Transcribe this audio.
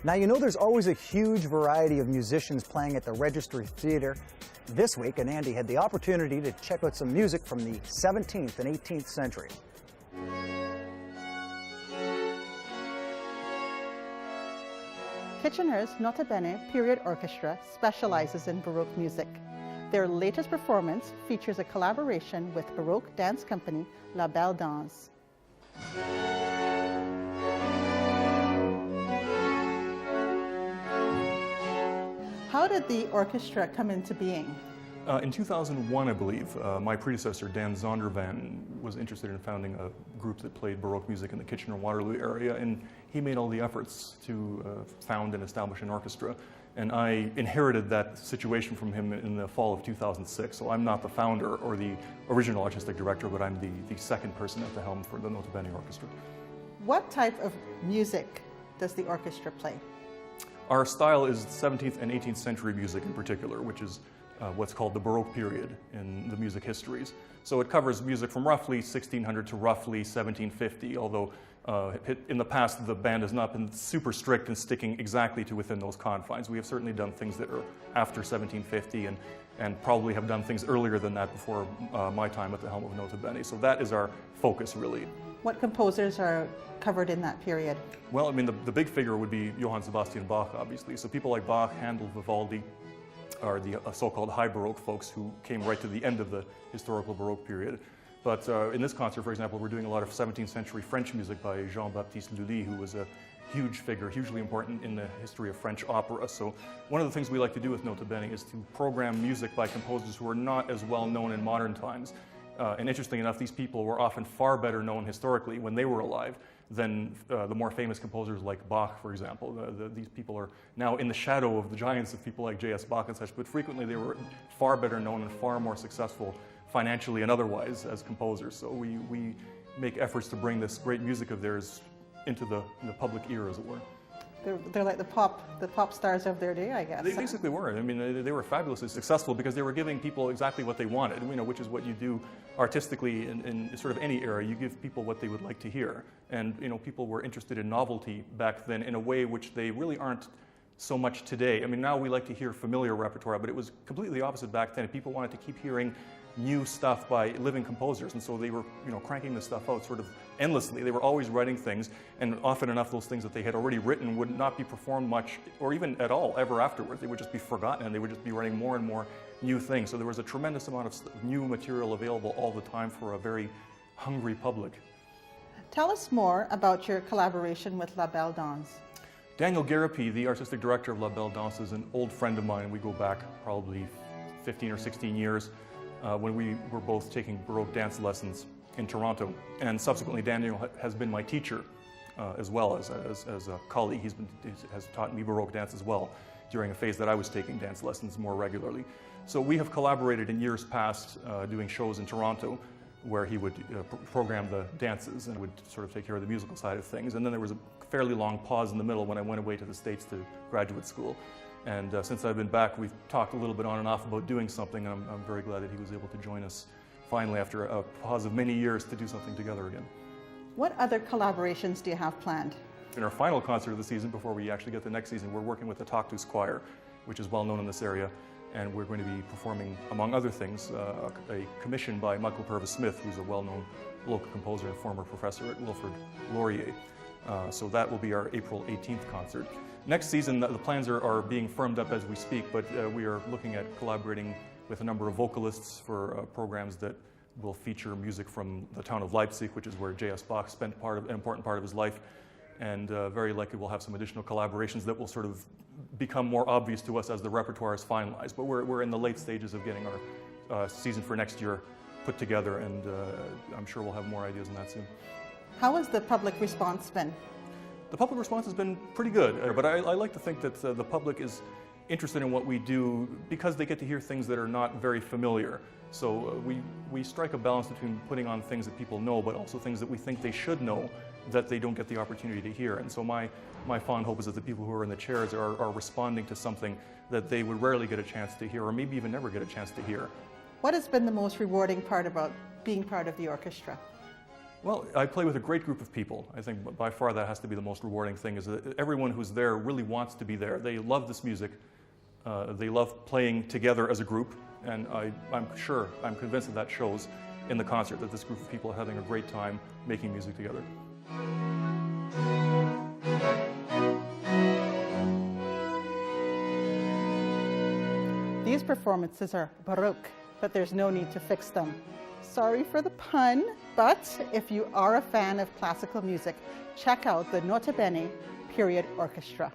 Now, you know there's always a huge variety of musicians playing at the Register Theatre. This week, and Andy had the opportunity to check out some music from the 17th and 18th century. Kitchener's Nota Bene Period Orchestra specializes in Baroque music. Their latest performance features a collaboration with Baroque dance company La Belle Danse. How did the orchestra come into being? In 2001, I believe, my predecessor, Dan Zondervan, was interested in founding a group that played Baroque music in the Kitchener-Waterloo area, and he made all the efforts to found and establish an orchestra. And I inherited that situation from him in the fall of 2006. So I'm not the founder or the original artistic director, but I'm the second person at the helm for the Nota Bene Orchestra. What type of music does the orchestra play? Our style is 17th and 18th century music in particular, which is what's called the Baroque period in the music histories. So it covers music from roughly 1600 to roughly 1750, although in the past the band has not been super strict in sticking exactly to within those confines. We have certainly done things that are after 1750 and probably have done things earlier than that before my time at the helm of Nota Bene. So that is our focus, really. What composers are covered in that period? Well, I mean, the big figure would be Johann Sebastian Bach, obviously. So people like Bach, Handel, Vivaldi are the so-called high Baroque folks who came right to the end of the historical Baroque period. But in this concert, for example, we're doing a lot of 17th century French music by Jean-Baptiste Lully, who was a huge figure, hugely important in the history of French opera. So one of the things we like to do with Nota Bene is to program music by composers who are not as well known in modern times. And interestingly enough, these people were often far better known historically when they were alive than the more famous composers like Bach, for example. These people are now in the shadow of the giants of people like J.S. Bach and such, but frequently they were far better known and far more successful financially and otherwise as composers. So we make efforts to bring this great music of theirs into the public ear, as it were. They're like the pop stars of their day, I guess. They basically were. I mean, they were fabulously successful because they were giving people exactly what they wanted, which is what you do artistically in sort of any era. You give people what they would like to hear. And, people were interested in novelty back then in a way which they really aren't so much today. I mean, now we like to hear familiar repertoire, but it was completely opposite back then. People wanted to keep hearing new stuff by living composers, and so they were cranking this stuff out sort of endlessly. They were always writing things, and often enough those things that they had already written would not be performed much or even at all ever afterwards. They would just be forgotten, and they would just be writing more and more new things. So there was a tremendous amount of new material available all the time for a very hungry public. Tell us more about your collaboration with La Belle Danse. Daniel Garapi, the artistic director of La Belle Danse, is an old friend of mine. We go back probably 15 or 16 years. When we were both taking Baroque dance lessons in Toronto. And subsequently, Daniel has been my teacher as well as a colleague. He has taught me Baroque dance as well during a phase that I was taking dance lessons more regularly. So we have collaborated in years past doing shows in Toronto where he would program the dances and would sort of take care of the musical side of things. And then there was a fairly long pause in the middle when I went away to the States to graduate school. And since I've been back, we've talked a little bit on and off about doing something, and I'm very glad that he was able to join us finally after a pause of many years to do something together again. What other collaborations do you have planned? In our final concert of the season, before we actually get the next season, we're working with the Taktus Choir, which is well known in this area, and we're going to be performing, among other things, a commission by Michael Purvis Smith, who's a well-known local composer and former professor at Wilfrid Laurier. So that will be our April 18th concert. Next season, the plans are being firmed up as we speak, but we are looking at collaborating with a number of vocalists for programs that will feature music from the town of Leipzig, which is where J.S. Bach spent an important part of his life. And very likely we'll have some additional collaborations that will sort of become more obvious to us as the repertoire is finalized. But we're in the late stages of getting our season for next year put together, and I'm sure we'll have more ideas on that soon. How has the public response been? The public response has been pretty good, but I like to think that the public is interested in what we do because they get to hear things that are not very familiar. So we strike a balance between putting on things that people know, but also things that we think they should know that they don't get the opportunity to hear. And so my fond hope is that the people who are in the chairs are responding to something that they would rarely get a chance to hear, or maybe even never get a chance to hear. What has been the most rewarding part about being part of the orchestra? Well, I play with a great group of people. I think by far that has to be the most rewarding thing, is that everyone who's there really wants to be there. They love this music. They love playing together as a group, and I'm convinced that that shows in the concert, that this group of people are having a great time making music together. These performances are Baroque, but there's no need to fix them. Sorry for the pun, but if you are a fan of classical music, check out the Nota Bene Period Orchestra.